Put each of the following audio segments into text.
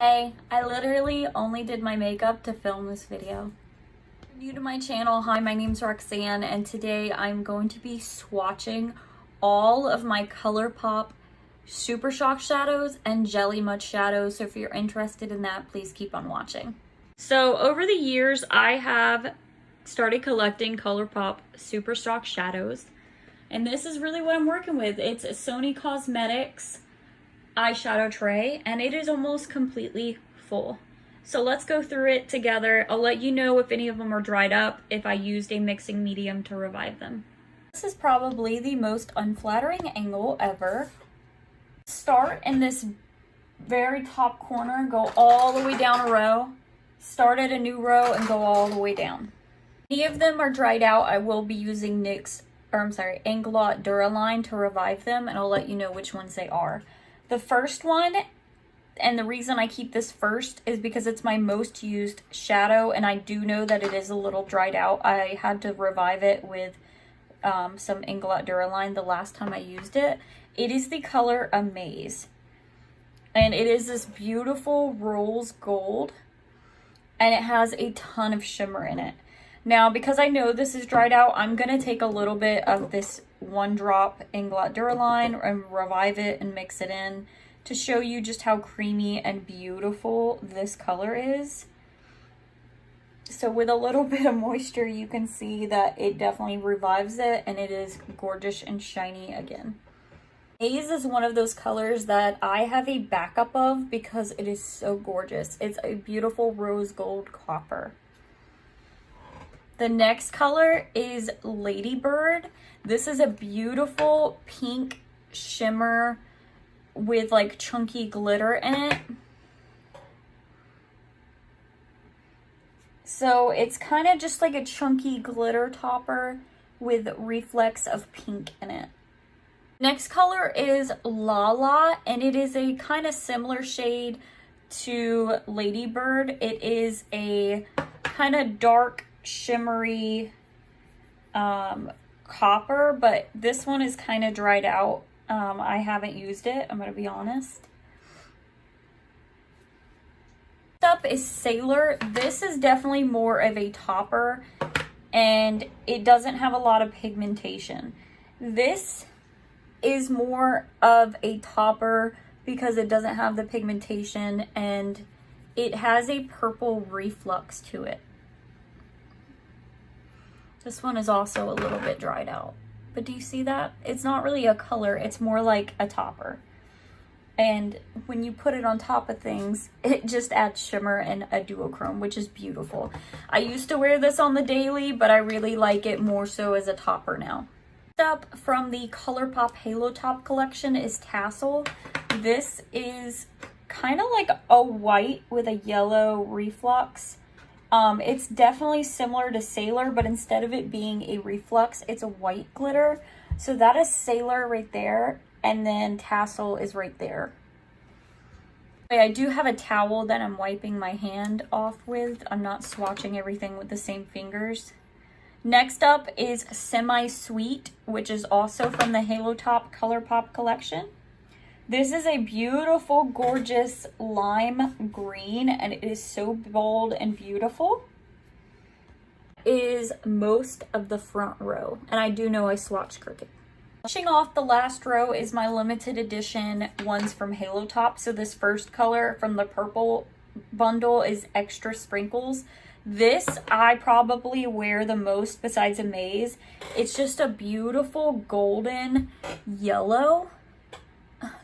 Hey, I literally only did my makeup to film this video. If you're new to my channel, hi, my name's Roxanne, and today I'm going to be swatching all of my Colourpop Super Shock shadows and Jelly Mud shadows, so if you're interested in that, please keep on watching. So over the years, I have started collecting Colourpop Super Shock shadows, and this is really what I'm working with. It's a Sony Cosmetics eyeshadow tray, and it is almost completely full. So let's go through it together. I'll let you know if any of them are dried up, if I used a mixing medium to revive them. This is probably the most unflattering angle ever. Start in this very top corner, go all the way down a row, start at a new row and go all the way down. Any of them are dried out, I will be using Anglot Duraline to revive them, and I'll let you know which ones they are. The first one, and the reason I keep this first, is because it's my most used shadow, and I do know that it is a little dried out. I had to revive it with some Anglot Duraline the last time I used it. It is the color Amaze, and it is this beautiful rose gold, and it has a ton of shimmer in it. Now, because I know this is dried out, I'm going to take a little bit of this 1-drop Anglot Duraline and revive it and mix it in to show you just how creamy and beautiful this color is. So with a little bit of moisture, you can see that it definitely revives it, and it is gorgeous and shiny again. Amaze is one of those colors that I have a backup of because it is so gorgeous. It's a beautiful rose gold copper. The next color is Ladybird. This is a beautiful pink shimmer with like chunky glitter in it. So it's kind of just like a chunky glitter topper with reflex of pink in it. Next color is LaLa, and it is a kind of similar shade to Ladybird. It is a kind of dark shimmery copper, but this one is kind of dried out. I haven't used it, I'm gonna be honest. Next up is Sailor. This is definitely more of a topper, and it doesn't have a lot of pigmentation. This is more of a topper because it doesn't have the pigmentation, and it has a purple reflux to it. This one is also a little bit dried out, but do you see that? It's not really a color, it's more like a topper. And when you put it on top of things, it just adds shimmer and a duochrome, which is beautiful. I used to wear this on the daily, but I really like it more so as a topper now. Next up from the Colourpop Halotop collection is Tassel. This is kind of like a white with a yellow reflux. It's definitely similar to Sailor, but instead of it being a reflux, it's a white glitter. So that is Sailor right there, and then Tassel is right there. I do have a towel that I'm wiping my hand off with. I'm not swatching everything with the same fingers. Next up is Semisweet, which is also from the Halotop Colourpop collection. This is a beautiful, gorgeous lime green, and it is so bold and beautiful. It is most of the front row, and I do know I swatched crooked. Finishing off the last row is my limited edition ones from Halotop. So this first color from the purple bundle is Extra Sprinkles. This I probably wear the most besides Amaze. It's just a beautiful golden yellow.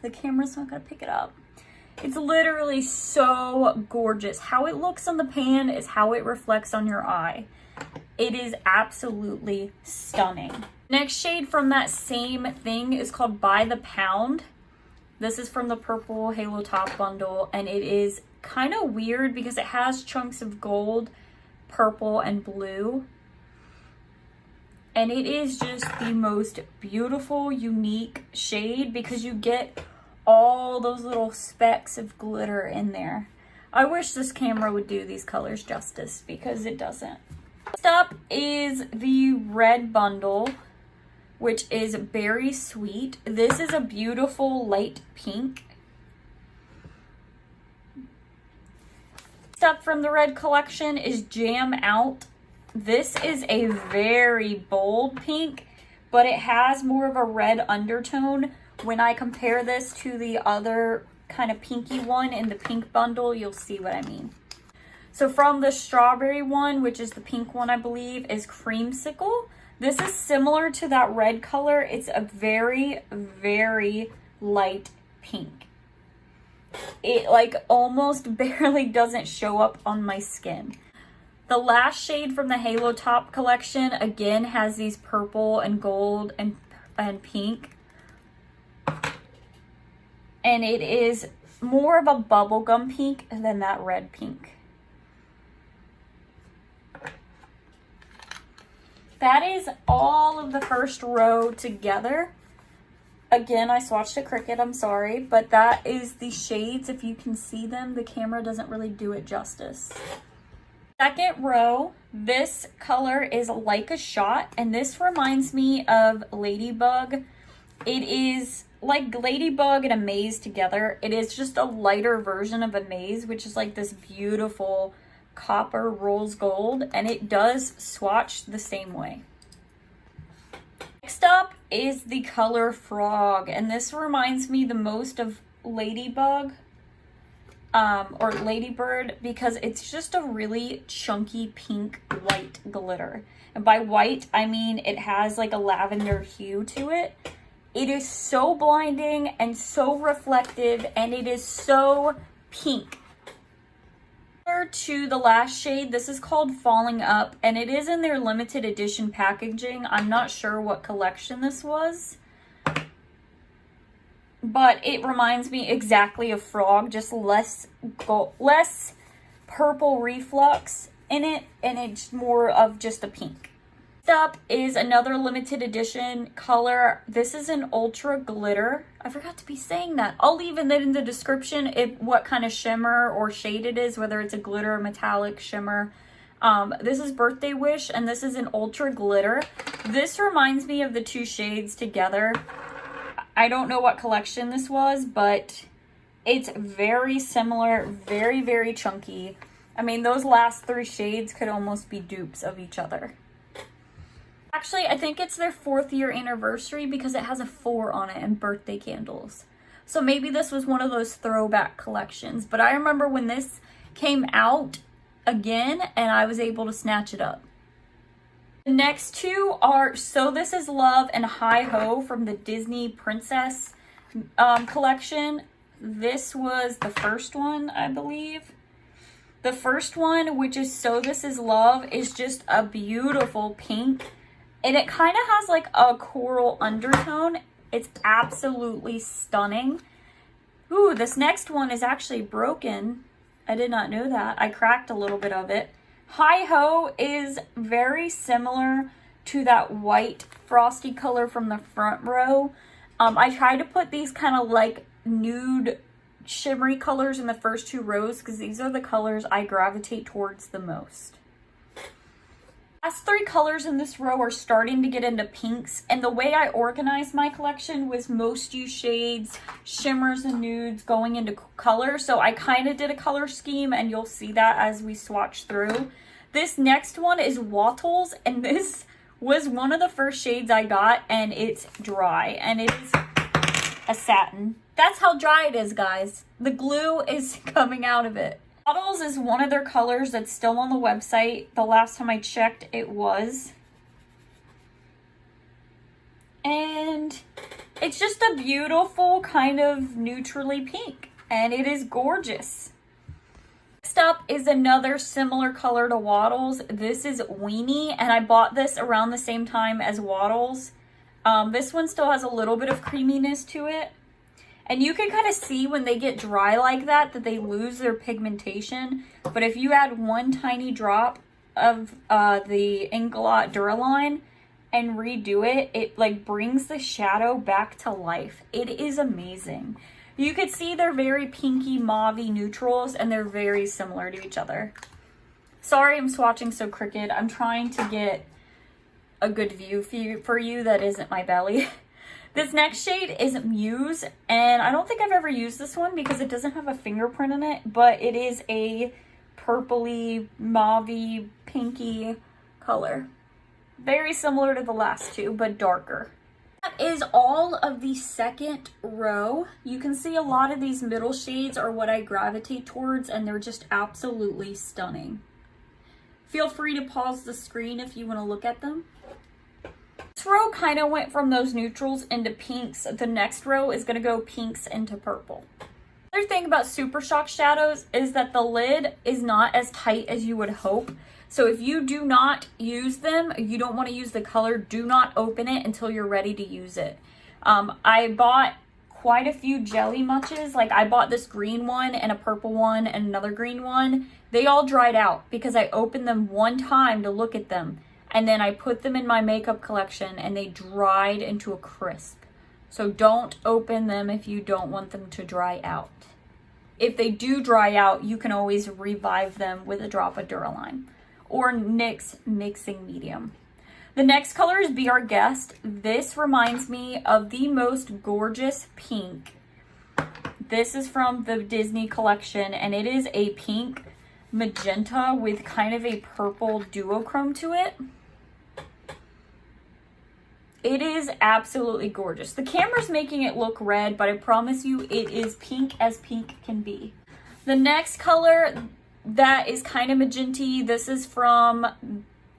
The camera's not gonna pick it up. It's literally so gorgeous. How it looks on the pan is how it reflects on your eye. It is absolutely stunning. Next shade from that same thing is called By the Pound. This is from the purple Halotop bundle, and it is kind of weird because it has chunks of gold, purple, and blue. And it is just the most beautiful, unique shade because you get all those little specks of glitter in there. I wish this camera would do these colors justice because it doesn't. Next up is the red bundle, which is Berry Sweet. This is a beautiful light pink. up from the red collection is Jam Out. This is a very bold pink, but it has more of a red undertone. When I compare this to the other kind of pinky one in the pink bundle, you'll see what I mean. So from the strawberry one, which is the pink one, I believe, is Cremesickle. This is similar to that red color. It's a very, very light pink. It like almost barely doesn't show up on my skin. The last shade from the Halotop collection, again, has these purple and gold and pink. And it is more of a bubblegum pink than that red pink. That is all of the first row together. Again, I swatched a Cricut, I'm sorry, but that is the shades. If you can see them, the camera doesn't really do it justice. Second row, this color is Like a Shot, and this reminds me of Ladybird. It is like Ladybird and Amaze together. It is just a lighter version of Amaze, which is like this beautiful copper rose gold, and it does swatch the same way. Next up is the color Frog, and this reminds me the most of Ladybird or Ladybird because it's just a really chunky pink white glitter. And by white, I mean it has like a lavender hue to it. It is so blinding and so reflective, and it is so pink. To the last shade, this is called Falling Up, and it is in their limited edition packaging. I'm not sure what collection this was, but it reminds me exactly of Frog, just less purple reflux in it, and it's more of just a pink. Next up is another limited edition color. This is an ultra glitter. I forgot to be saying that. I'll leave it in the description what kind of shimmer or shade it is, whether it's a glitter or metallic shimmer. This is Birthday Wish, and this is an ultra glitter. This reminds me of the two shades together. I don't know what collection this was, but it's very similar, very, very chunky. I mean, those last three shades could almost be dupes of each other. Actually, I think it's their 4th year anniversary because it has a 4 on it and birthday candles. So maybe this was one of those throwback collections. But I remember when this came out again and I was able to snatch it up. The next two are So This Is Love and Hi Ho from the Disney Princess collection. This was the first one, I believe. The first one, which is So This Is Love, is just a beautiful pink. And it kind of has like a coral undertone. It's absolutely stunning. Ooh, this next one is actually broken. I did not know that. I cracked a little bit of it. Hi Ho is very similar to that white frosty color from the front row. I tried to put these kind of like nude shimmery colors in the first 2 rows because these are the colors I gravitate towards the most. Last 3 colors in this row are starting to get into pinks, and the way I organized my collection was most used shades, shimmers, and nudes going into color. So I kind of did a color scheme, and you'll see that as we swatch through. This next one is Wattles, and this was one of the first shades I got, and it's dry, and it is a satin. That's how dry it is, guys. The glue is coming out of it. Wattles is one of their colors that's still on the website. The last time I checked, it was. And it's just a beautiful kind of neutrally pink, and it is gorgeous. Next up is another similar color to Wattles. This is Weenie, and I bought this around the same time as Wattles. This one still has a little bit of creaminess to it. And you can kind of see when they get dry like that they lose their pigmentation. But if you add 1 tiny drop of the Inglot Duraline and redo it, it like brings the shadow back to life. It is amazing. You could see they're very pinky mauvey neutrals, and they're very similar to each other. Sorry I'm swatching so crooked. I'm trying to get a good view for you that isn't my belly. This next shade is Muse, and I don't think I've ever used this one because it doesn't have a fingerprint in it, but it is a purpley, mauvey, pinky color. Very similar to the last two, but darker. That is all of the second row. You can see a lot of these middle shades are what I gravitate towards, and they're just absolutely stunning. Feel free to pause the screen if you want to look at them. This row kind of went from those neutrals into pinks. The next row is going to go pinks into purple. Another thing about Super Shock shadows is that the lid is not as tight as you would hope. So if you do not use them, you don't want to use the color, do not open it until you're ready to use it. I bought quite a few jelly munches. Like I bought this green one and a purple one and another green one. They all dried out because I opened them one time to look at them. And then I put them in my makeup collection and they dried into a crisp. So don't open them if you don't want them to dry out. If they do dry out, you can always revive them with a drop of Duraline or NYX mixing medium. The next color is Be Our Guest. This reminds me of the most gorgeous pink. This is from the Disney collection and it is a pink magenta with kind of a purple duochrome to it. It is absolutely gorgeous. The camera's making it look red, but I promise you it is pink as pink can be. The next color that is kind of magenta-y, this is from,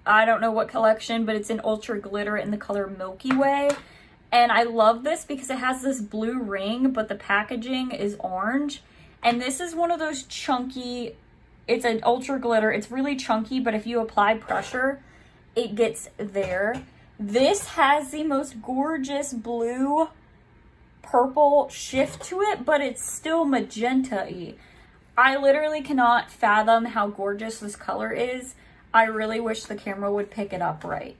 I don't know what collection, but it's an ultra glitter in the color Milky Way. And I love this because it has this blue ring, but the packaging is orange. And this is one of those chunky, it's an ultra glitter. It's really chunky, but if you apply pressure, it gets there. This has the most gorgeous blue purple shift to it, but it's still magenta-y. I literally cannot fathom how gorgeous this color is. I really wish the camera would pick it up right.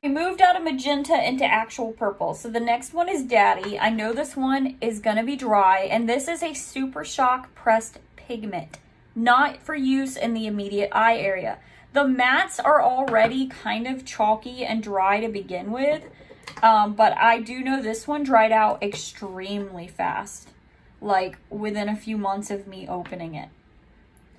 We moved out of magenta into actual purple. So the next one is Daddy. I know this one is gonna be dry, and this is a Super Shock pressed pigment, not for use in the immediate eye area. The mattes are already kind of chalky and dry to begin with, but I do know this one dried out extremely fast, like within a few months of me opening it.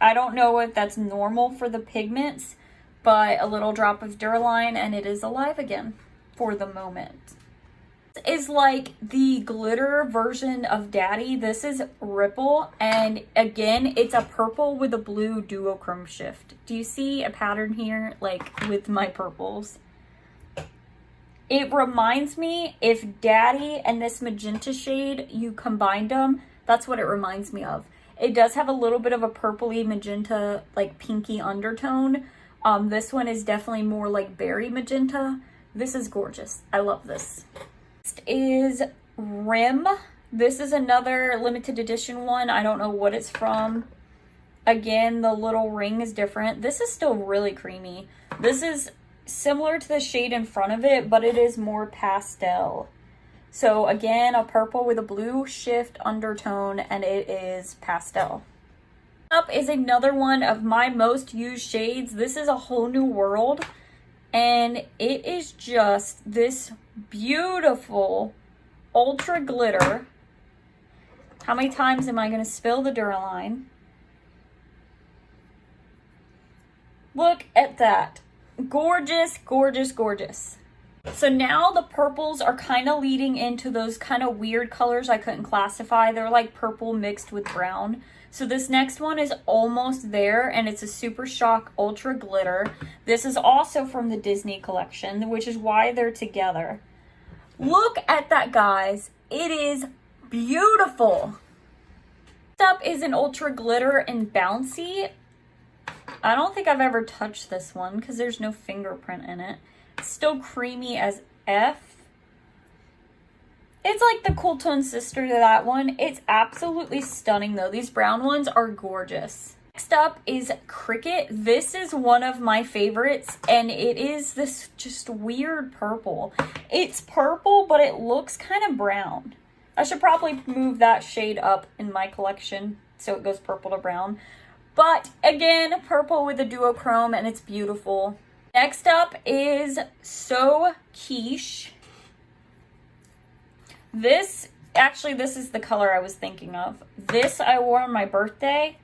I don't know if that's normal for the pigments, but a little drop of Duraline and it is alive again for the moment. This is like the glitter version of Daddy. This is Ripple, and again, it's a purple with a blue duochrome shift. Do you see a pattern here, like with my purples? It reminds me, if Daddy and this magenta shade, you combined them, that's what it reminds me of. It does have a little bit of a purpley magenta, like pinky undertone. This one is definitely more like berry magenta. This is gorgeous. I love this. Next is Rim. This is another limited edition one. I don't know what it's from. Again, the little ring is different. This is still really creamy. This is similar to the shade in front of it, but it is more pastel. So again, a purple with a blue shift undertone, and it is pastel. Up is another one of my most used shades. This is A Whole New World, and it is just this beautiful ultra glitter. How many times am I going to spill the Duraline? Look at that. Gorgeous, gorgeous, gorgeous. So now the purples are kind of leading into those kind of weird colors I couldn't classify. They're like purple mixed with brown. So this next one is almost there, and it's a Super Shock Ultra Glitter. This is also from the Disney collection, which is why they're together. Look at that, guys. It is beautiful. Next up is an Ultra Glitter in Bouncy. I don't think I've ever touched this one because there's no fingerprint in it. It's still creamy as F. It's like the cool tone sister to that one. It's absolutely stunning though. These brown ones are gorgeous. Next up is Cricket. This is one of my favorites, and it is this just weird purple. It's purple, but it looks kind of brown. I should probably move that shade up in my collection so it goes purple to brown. But again, purple with a duochrome, and it's beautiful. Next up is So Quiche. This is the color I was thinking of. This I wore on my birthday,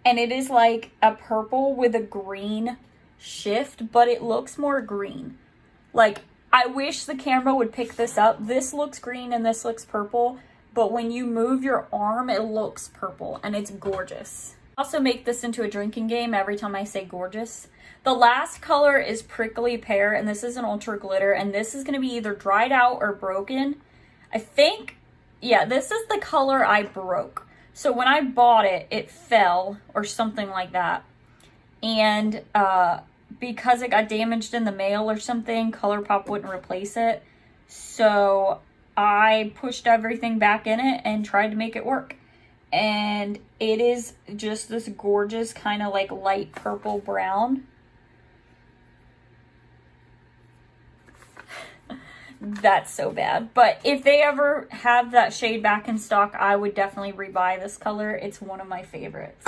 and it is like a purple with a green shift, but it looks more green. Like, I wish the camera would pick this up. This looks green and this looks purple, but when you move your arm, it looks purple, and it's gorgeous. Also make this into a drinking game every time I say gorgeous. The last color is Prickly Pear, and this is an ultra glitter, and this is going to be either dried out or broken. I think, yeah, this is the color I broke. So when I bought it, it fell or something like that. And because it got damaged in the mail or something, Colourpop wouldn't replace it. So I pushed everything back in it and tried to make it work. And it is just this gorgeous kind of like light purple brown. That's so bad. But if they ever have that shade back in stock, I would definitely rebuy this color. It's one of my favorites.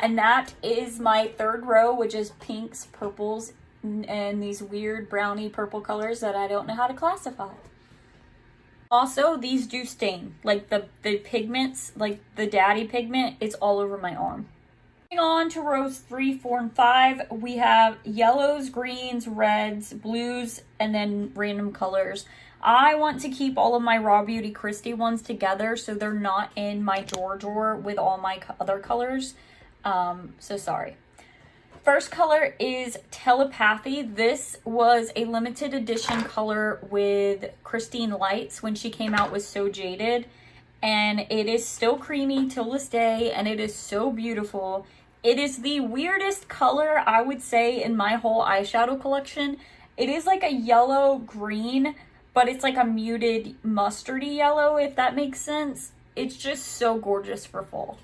And that is my third row, which is pinks, purples, and these weird brownie purple colors that I don't know how to classify. Also, these do stain. Like the pigments, like the daddy pigment, it's all over my arm. Moving on to rows 3, 4, and 5, we have yellows, greens, reds, blues, and then random colors. I want to keep all of my Raw Beauty Christie ones together so they're not in my drawer with all my other colors. So sorry. First color is Telepathy. This was a limited edition color with Christine Lights when she came out with So Jaded. And it is still creamy till this day, and it is so beautiful. It is the weirdest color, I would say, in my whole eyeshadow collection. It is like a yellow green, but it's like a muted mustardy yellow, if that makes sense. It's just so gorgeous for fall.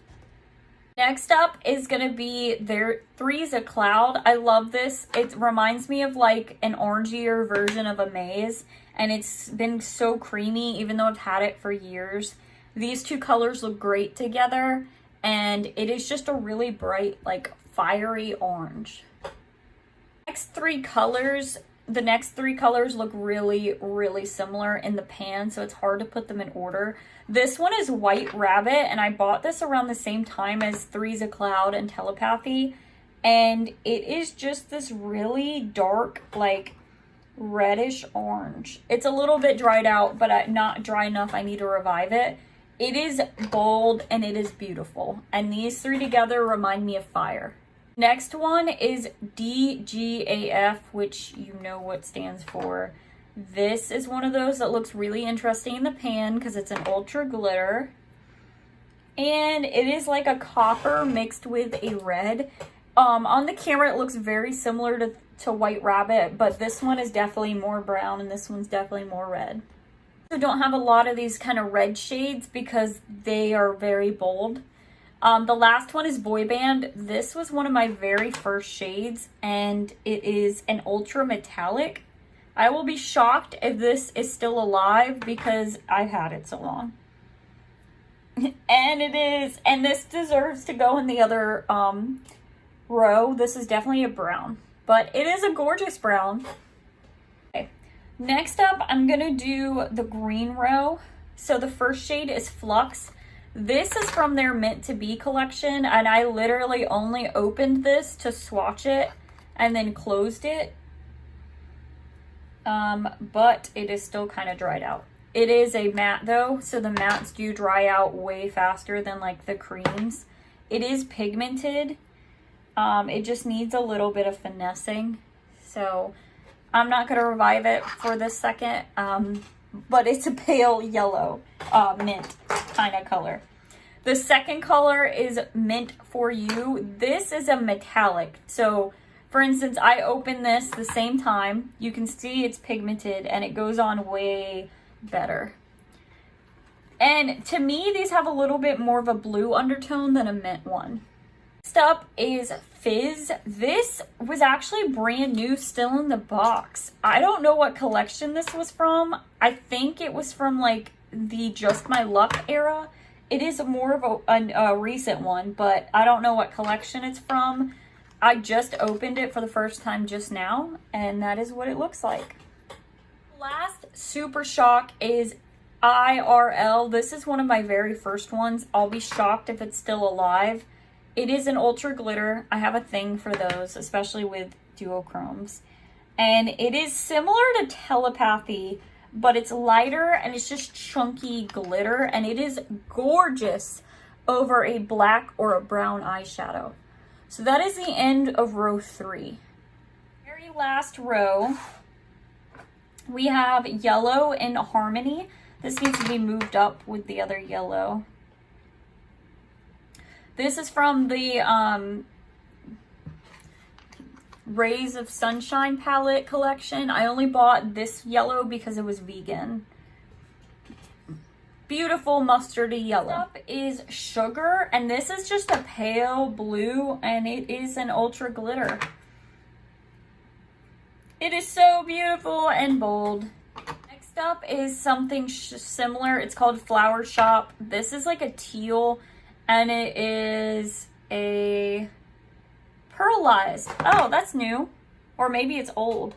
Next up is going to be their Three's a Cloud. I love this. It reminds me of like an orangier version of Amaze, and it's been so creamy even though I've had it for years. These two colors look great together, and it is just a really bright, like fiery orange. The next three colors look really, really similar in the pan, so it's hard to put them in order. This one is White Rabbit, and I bought this around the same time as Three's a Cloud and Telepathy, and it is just this really dark, like reddish orange. It's a little bit dried out, but not dry enough. I need to revive it. It is bold and it is beautiful, and these three together remind me of fire. Next one is DGAF, which you know what stands for. This is one of those that looks really interesting in the pan because it's an ultra glitter. And it is like a copper mixed with a red. On the camera it looks very similar to White Rabbit, but this one is definitely more brown and this one's definitely more red. I don't have a lot of these kind of red shades because they are very bold. The last one is Boy Band. This was one of my very first shades, and it is an ultra metallic. I will be shocked if this is still alive because I've had it so long. And it is, and this deserves to go in the other row. This is definitely a brown, but it is a gorgeous brown. Okay. Next up, I'm gonna do the green row. So the first shade is Flux. This is from their Meant to Be collection, and I literally only opened this to swatch it and then closed it. But it is still kind of dried out. It is a matte though, so the mattes do dry out way faster than like the creams. It is pigmented. It just needs a little bit of finessing. So I'm not going to revive it for this second. But it's a pale yellow mint kind of color. The second color is Mint For You. This is a metallic. So for instance, I opened this the same time. You can see it's pigmented and it goes on way better. And to me, these have a little bit more of a blue undertone than a mint one. Next up is Fizz. This was actually brand new, still in the box. I don't know what collection this was from. I think it was from like the Just My Luck era. It is more of a recent one, but I don't know what collection it's from. I just opened it for the first time just now, and that is what it looks like. Last super shock is IRL. This is one of my very first ones. I'll be shocked if it's still alive. It is an ultra glitter. I have a thing for those, especially with duochromes. And it is similar to Telepathy, but it's lighter and it's just chunky glitter, and it is gorgeous over a black or a brown eyeshadow. So that is the end of row 3. Very last row, we have yellow in Harmony. This needs to be moved up with the other yellow. This is from the Rays of Sunshine palette collection. I only bought this yellow because it was vegan. Beautiful mustardy yellow. Next up is Sugar, and this is just a pale blue, and it is an ultra glitter. It is so beautiful and bold. Next up is something similar. It's called Flower Shop. This is like a teal, and it is a pearlized. Oh, that's new. Or maybe it's old.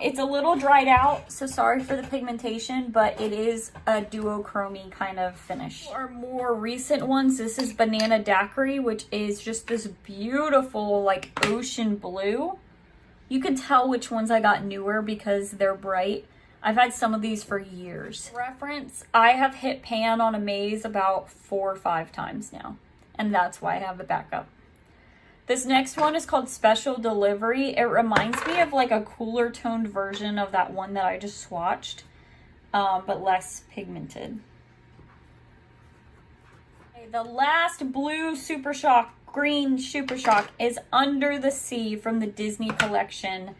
It's a little dried out, so sorry for the pigmentation, but it is a duochrome kind of finish. For more recent ones, this is Banana Daiquiri, which is just this beautiful like ocean blue. You can tell which ones I got newer because they're bright. I've had some of these for years. Reference, I have hit pan on Amaze about 4 or 5 times now, and that's why I have the backup. This next one is called Special Delivery. It reminds me of like a cooler toned version of that one that I just swatched, but less pigmented. Okay, the last blue Super Shock, green Super Shock is Under the Sea from the Disney collection.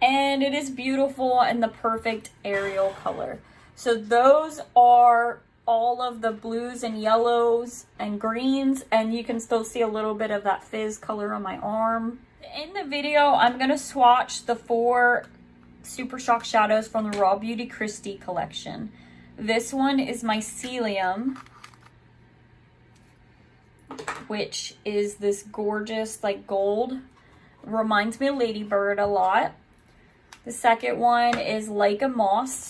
And it is beautiful and the perfect Ariel color. So those are all of the blues and yellows and greens, and you can still see a little bit of that fizz color on my arm. In the video, I'm going to swatch the 4 Super Shock shadows from the Raw Beauty Kristi collection. This one is Mycelium, which is this gorgeous like gold. Reminds me of Ladybird a lot. The second one is Like a Moss.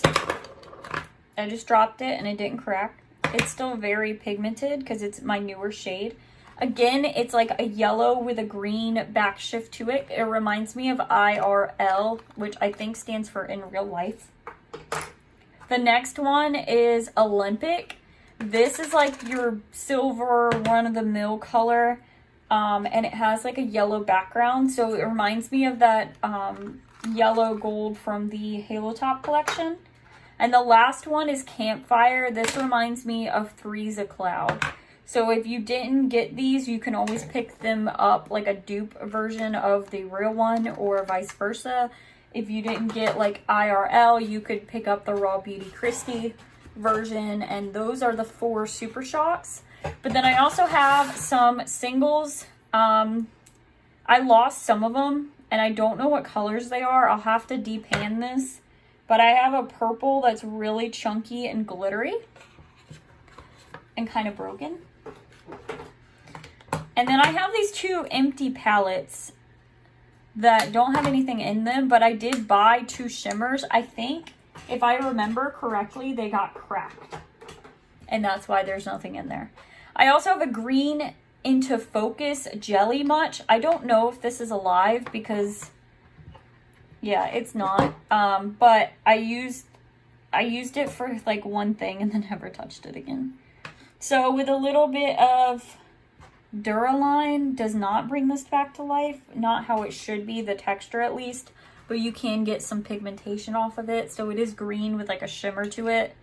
I just dropped it and it didn't crack. It's still very pigmented because it's my newer shade. Again, it's like a yellow with a green backshift to it. It reminds me of IRL, which I think stands for in real life. The next one is Olympic. This is like your silver run-of-the-mill color, and it has like a yellow background. So it reminds me of that yellow gold from the Halotop collection. And the last one is Campfire. This reminds me of Three's a Cloud. So if you didn't get these, you can always pick them up like a dupe version of the real one or vice versa. If you didn't get like IRL, you could pick up the Raw Beauty Kristi version. And those are the 4 Super Shocks. But then I also have some singles. I lost some of them and I don't know what colors they are. I'll have to depan this. But I have a purple that's really chunky and glittery and kind of broken. And then I have these 2 empty palettes that don't have anything in them, but I did buy 2 shimmers. I think, if I remember correctly, they got cracked. And that's why there's nothing in there. I also have a green Into Focus Jelly Much. I don't know if this is alive because... yeah, it's not. But I used it for like one thing and then never touched it again. So with a little bit of Duraline, does not bring this back to life. Not how it should be, the texture at least. But you can get some pigmentation off of it. So it is green with like a shimmer to it.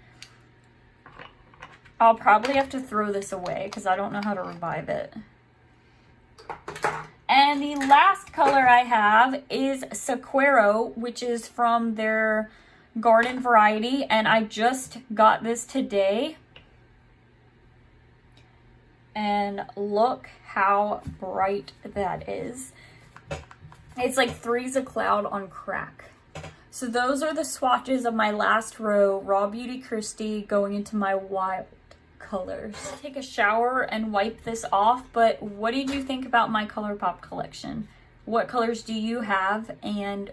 I'll probably have to throw this away because I don't know how to revive it. And the last color I have is Sequero, which is from their garden variety. And I just got this today. And look how bright that is. It's like Three's a Cloud on crack. So those are the swatches of my last row. Raw Beauty Kristi going into my wild colors. Take a shower and wipe this off, but what did you think about my Colourpop collection? What colors do you have, and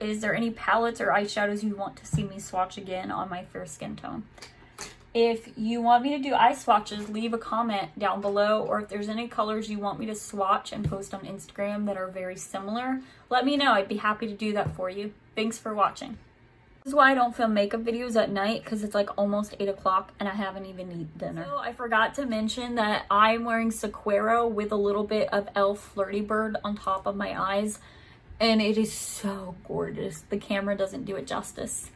is there any palettes or eyeshadows you want to see me swatch again on my fair skin tone? If you want me to do eye swatches, leave a comment down below, or if there's any colors you want me to swatch and post on Instagram that are very similar, let me know. I'd be happy to do that for you. Thanks for watching. This is why I don't film makeup videos at night, because it's like almost 8 o'clock and I haven't even eaten dinner. So I forgot to mention that I'm wearing Sequero with a little bit of e.l.f. Ladybird on top of my eyes, and it is so gorgeous. The camera doesn't do it justice.